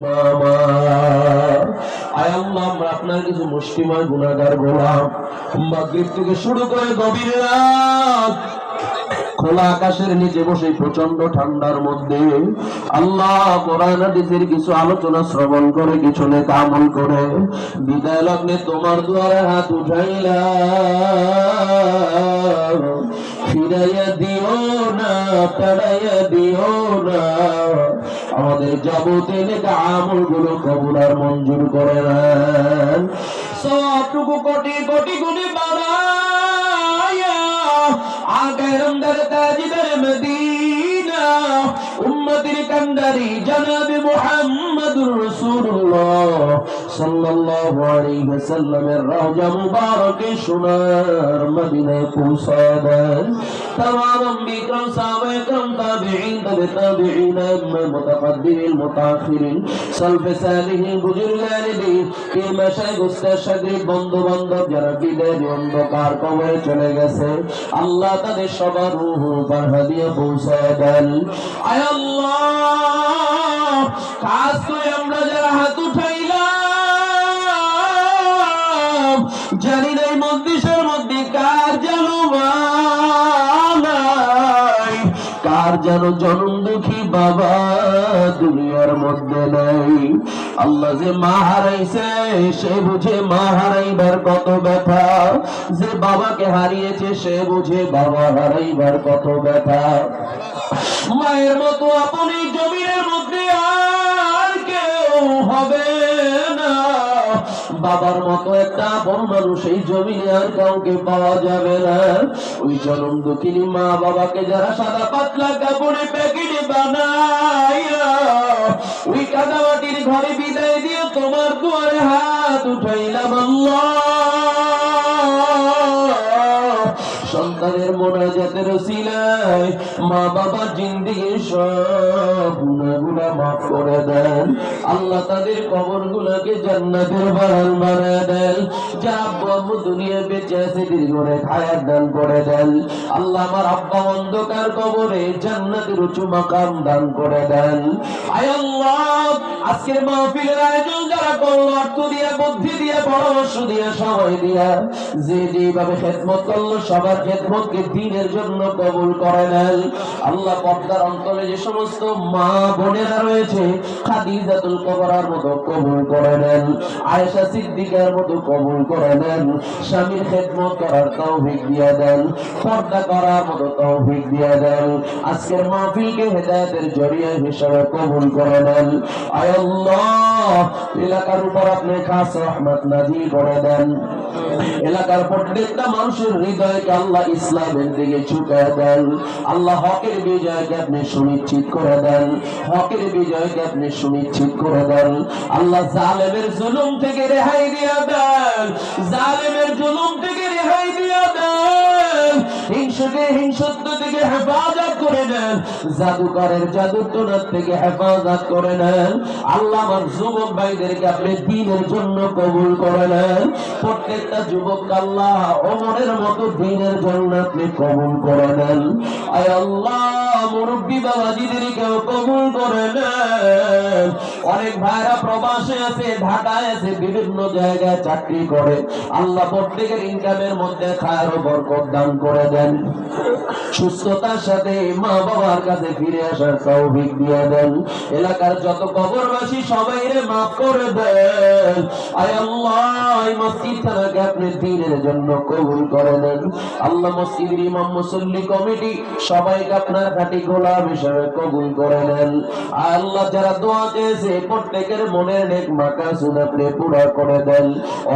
আয় আল্লাহ, আমরা আপনার কিছু মুষ্টিময় গুনাহগার গোলাম। মাগরিব থেকে শুরু করে গভীর রাত খোলা আকাশের নিচে বসে প্রচন্ড ঠান্ডার মধ্যে আল্লাহ কোরআন হাদিসের কিছু আলোচনা শ্রবণ করে কিছু নেতা আমল করে বিদায় লগ্নে তোমার দুয়ারে হাত উঠাইলাম। ফিরাইয়া দিও না, তাড়াইয়া দিও না, আমাদের যাবতীয় নেতা আমল গুলো কবুল আর মঞ্জুর করে নেন। সবটুকু কোটি কোটি গুণে বাড়াইয়া আগার আমদার তাজদার মদিনা উম্মতের কান্ডারি জনাবে মুহাম্মদুর রাসূলুল্লাহ সাল্লাল্লাহু আলাইহি ওয়াসাল্লামের রওজা মুবারকে সোনার মদিনায় পৌঁছায় দেন। तमाम बिकरम साहबे करम ताबिईन तबे ताबिईन मुतक़द्दिमीन मुताखिरीन सल्फ़े सालिहीन बुजुर्गान दीन के मशाइख उस्ताद शागिर्द बंधु बान्धव যারা বিদায়ের অন্ধকার কবরে চলে গেছে আল্লাহ তাদের সবার রূহ বারহা দিয়ে পৌঁছায় দেন। আয় আল্লাহ, খাস করে আমরা যারা হাত উঠাইলাম জানি না এই মজলিসের মধ্যে কার কার যেন জনম দুঃখী বাবা দুনিয়ার মধ্যে নাই। আল্লাহ যে মা হারাইছে সে বুঝে মা হারাইবার কত ব্যথা, যে বাবাকে হারিয়েছে সে বুঝে বাবা হারাইবার কত ব্যথা। মায়ের মতো আপনি জমিনের মধ্যে আর কেউ হবে না, বাবার মতো একটা আপন মানুষ এই জমিনে আর কাউকে পাওয়া যাবে না। ওই জনম দুঃখিনী মা বাবাকে যারা সাদা পাতলা কাপড়ে প্যাকেটে বানাইয়া ওই কাদামাটির ঘরে বিদায় দিয়ে তোমার দুয়ারে হাত উঠাইলাম আল্লাহ। সন্তানের মোনাজাতের ওসিলায় মা বাবা জিন্দেগির সব গুনাহগুলো মাফ করে দেন আল্লাহ, তাদের কবরগুলোকে জান্নাতের বাগান বানায় দেন। যা আব্বা আম্মু দুনিয়া বেঁচে আছে দীর্ঘ হায়াত দান করে দেন আল্লাহ। আমার আব্বা অন্ধকার কবরে জান্নাতের উঁচু মাকাম দান করে দেন। আয় আল্লাহ, আজকের মাহফিলের আয়োজন যারা করলো অর্থ দিয়ে বুদ্ধি দিয়ে পরামর্শ দিয়ে সময় দিয়া যে যেভাবে খেদমত করলো সবার খেদমতকে দ্বীনের জন্য কবুল করে নেন আল্লাহ। পর্দার অন্তরে যে সমস্ত মা বোনেরা রয়েছে খাদিজাতুল কুবরার মতো কবুল করে নেন, আয়েশা সিদ্দিকার মতো কবুল করে নেন। স্বামীর খেদমত করার তৌফিক দিয়ে দেন, পর্দা করার মতো তৌফিক দিয়ে দেন। আজকের মাহফিলকে হেদায়েতের জরিয়া হিসেবে কবুল করে নেন। আয় আল্লাহ, এলাকার উপর আপনি খাস রহমত নাযিল করে দেন। এলাকার প্রত্যেকটা মানুষের হৃদয়কে আল্লাহ ইসলামের দিকে ঝুঁকায় দেন আল্লাহ। হকের বিজয়কে আপনি সুনিশ্চিত করে দেন, হকের বিজয়কে আপনি সুনিশ্চিত করে দেন আল্লাহ। জালেমের জুলুম থেকে রেহাই দিয়ে দেন, জালেমের জুলুম থেকে রেহাই দিয়ে দেন। হিংসুকে হিংসুত্ব থেকে হেফাজত করে নেন, জাদুকরের জাদুটনার থেকে হেফাজত করে নেন আল্লাহ। আমার যুবক ভাইদেরকে আপনি দ্বীনের জন্য কবুল করে নেন। প্রত্যেকটা যুবক আল্লাহ ওমরের মতো দ্বীনের জন্য আপনি কবুল করে নেন। আয় আল্লাহ, মুরব্বী বাবাজিদেরকেও কবুল করে নেন। অনেক ভাইরা প্রবাসে আছে, ঢাকায় আছে, বিভিন্ন জায়গায় চাকরি করে আল্লাহ প্রত্যেকের ইনকামের মধ্যে খায়ের ও বরকত দান করে দেন। সুস্থতার সাথে মা বাবার কাছে ফিরে আসার তৌফিক দিয়ে দেন। এলাকার যত কবরবাসী সবাইরে মাফ করে দেন। আয় আল্লাহ, এই মসজিদটাকে আপনি দ্বীনের জন্য কবুল করে নেন আল্লাহ। মসজিদের ইমাম মুসল্লি কমিটি সবাইকে আপনার খাঁটি গোলাম হিসেবে কবুল করে নেন আল্লাহ। যারা দোয়া চেয়েছে প্রত্যেকের মনের নেক মাকাসুদ আপনি পুরা করে দেন।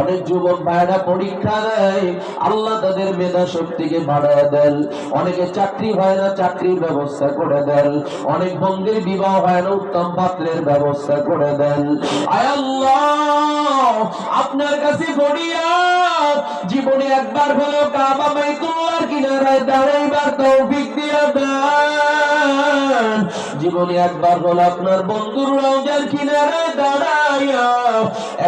অনেক যুবক ভাইরা পরীক্ষা দেয় আল্লাহ, তাদের মেধা শক্তিকে বাড়ায় দেন। অনেকে চাকরি হয় না, চাকরির ব্যবস্থা করে দেন। অনেক বন্ধুর বিবাহ হয় না, উত্তম পাত্রের ব্যবস্থা করে দেন। আয় আল্লাহ, আপনার কাছে ফরিয়াদ, জীবনে একবার হলো কাবা বাইতুল্লাহর কিনারায় দাঁড়াইবার তৌফিক দিয়ে দেন। জীবনে একবার হলো আপনার বন্ধুর রওজার কিনারায় দাঁড়াইয়া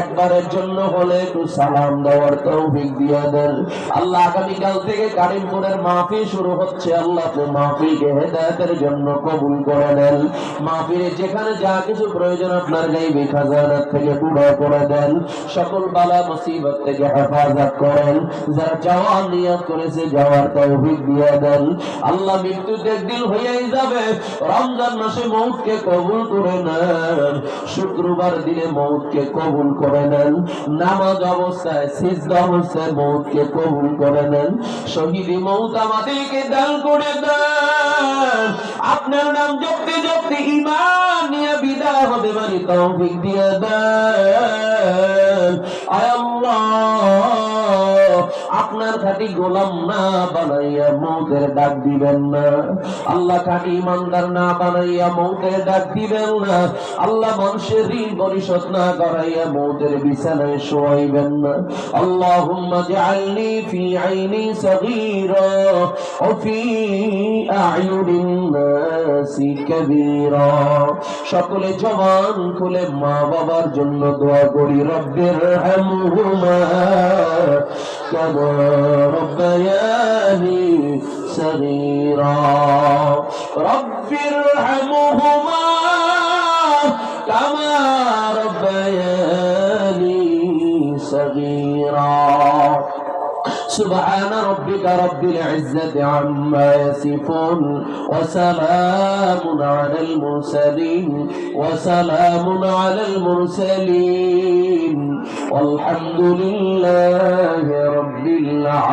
একবারের জন্য হলে একটু সালাম দেওয়ার তৌফিক দিয়ে দেন আল্লাহ। আগামীকাল থেকে কারিমপুরের মাহফিল শুরু হচ্ছে, আল্লাহ আপনি মাহফিলকে হেদায়েতের জন্য কবুল করে নেন। মাহফিলে যেখানে যা কিছু প্রয়োজন আপনার গায়বী খাজানা থেকে পুরো করে দেন, সকল বালা মুসিবত থেকে হেফাজত করেন। যারা যাওয়ার নিয়ত করেছে যাওয়ার তৌফিক দিয়ে দেন আল্লাহ। মৃত্যু একদিন হয়েই যাবে, রমজান মাসে মউতকে কবুল করে নেন, শুক্রবার দিনে মউতকে কবুল করে নেন, নামাজ অবস্থায় সিজদা অবস্থায় মউতকে কবুল করে নেন, শহীদি মউত আমাদেরকে দান করে দেন। আপনার নাম জপতে জপতে ঈমান নিয়ে বিদায় হবে মানে তৌফিক দিয়ে দেন। আয় আল্লাহ, আপনার খাঁটি গোলাম না বানাইয়া মউতের ডাক দিবেন না আল্লাহ, খাঁটি ইমানদার না বানাইয়া মউতের ডাক দিবেন না আল্লাহ, মানুষের ঋণ পরিশোধ না করাইয়া মউতের বিছানায় শোয়াইবেন না। আল্লাহুম্মা জাআলনি ফি আইনি সগীরা ওয়া ফি আ'য়ুনিন নাসি কাবীরা। সকলে জবান খুলে মা বাবার জন্য দোয়া করি, রব্বির হামহুমা কামা রব্বায়ানি সগীরা, রব্বির হামহুমা কামা রব্বায়ানি সগীরা। سبحان ربك رب العزة عما يصفون وسلام على المرسلين والحمد لله رب العالمين.